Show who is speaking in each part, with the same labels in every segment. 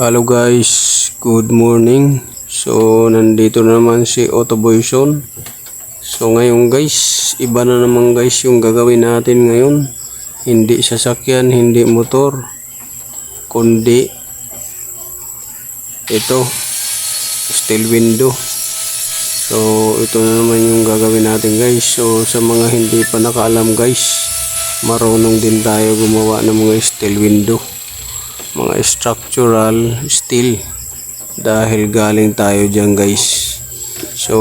Speaker 1: Hello guys, good morning. So nandito na naman si Autoboyson. So ngayon guys, iba na naman guys yung gagawin natin ngayon. Hindi sasakyan, hindi motor, kundi ito, steel window. So ito na naman yung gagawin natin guys. So sa mga hindi pa nakaalam guys, marunong din tayo gumawa ng mga steel window, mga structural steel, dahil galing tayo dyan guys. So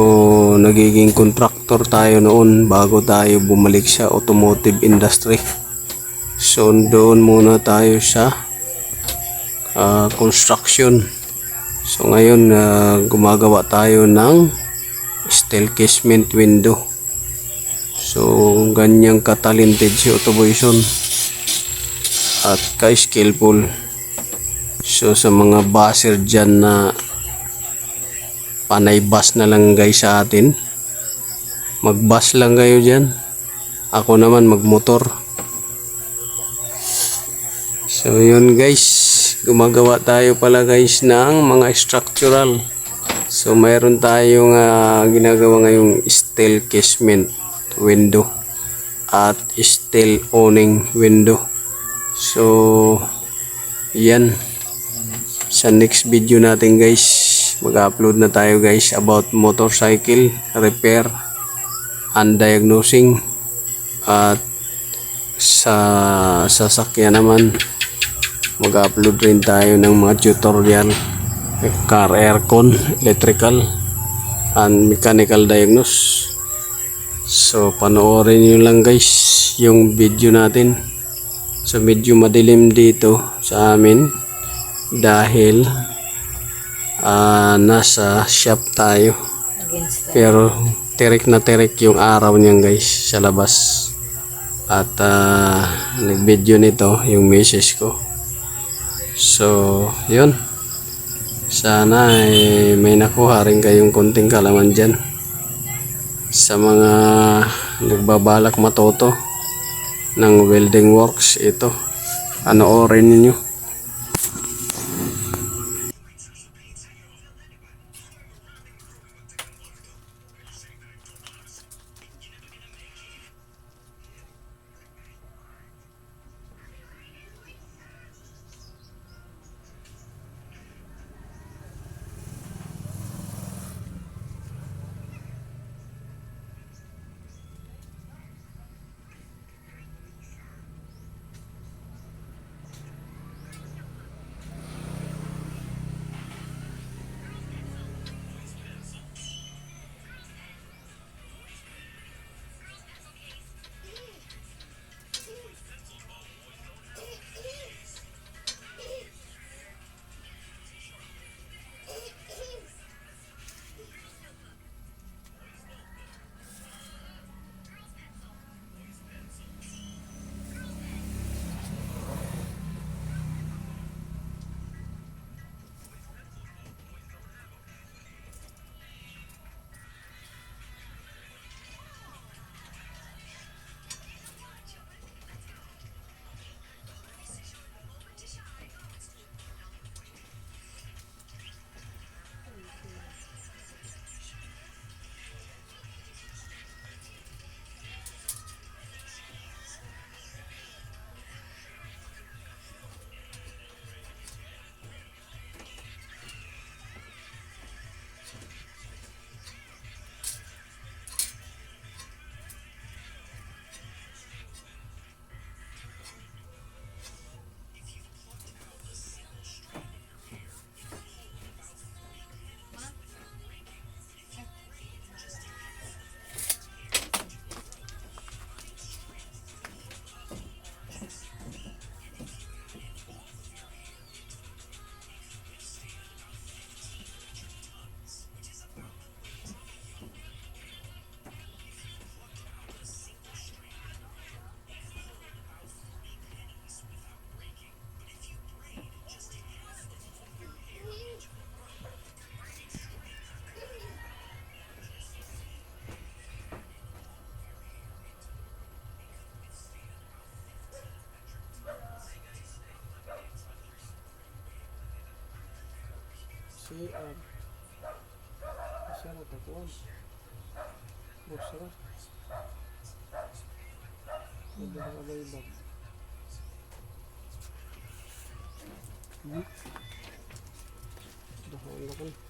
Speaker 1: nagiging contractor tayo noon bago tayo bumalik sa automotive industry. So doon muna tayo sa construction. So ngayon gumagawa tayo ng steel casement window. So ganyang ka-talented si Autoboyson at ka-skillful. So sa mga baser dyan na panay bus na lang guys sa atin, mag-bus lang kayo dyan, ako naman magmotor. So yun guys, gumagawa tayo pala guys ng mga structural. So mayroon tayong ginagawa ngayong steel casement window at steel awning window. So yan, sa next video natin guys, mag-upload na tayo guys about motorcycle repair and diagnosing, at sa sasakyan naman mag-upload rin tayo ng mga tutorial, car aircon, electrical and mechanical diagnose. So panoorin nyo lang guys yung video natin. So medyo madilim dito sa amin dahil nasa shop tayo, pero tirik na tirik yung araw niyan guys sa labas. At nag-video nito yung message ko. So yun, sana may nakuha rin kayong konting kalaman dyan sa mga nagbabalak matuto ng welding works. Ito, panoorin ninyo. CR. Masarap ako. Masarap. Pwede ka kabaybag. Dahon ako.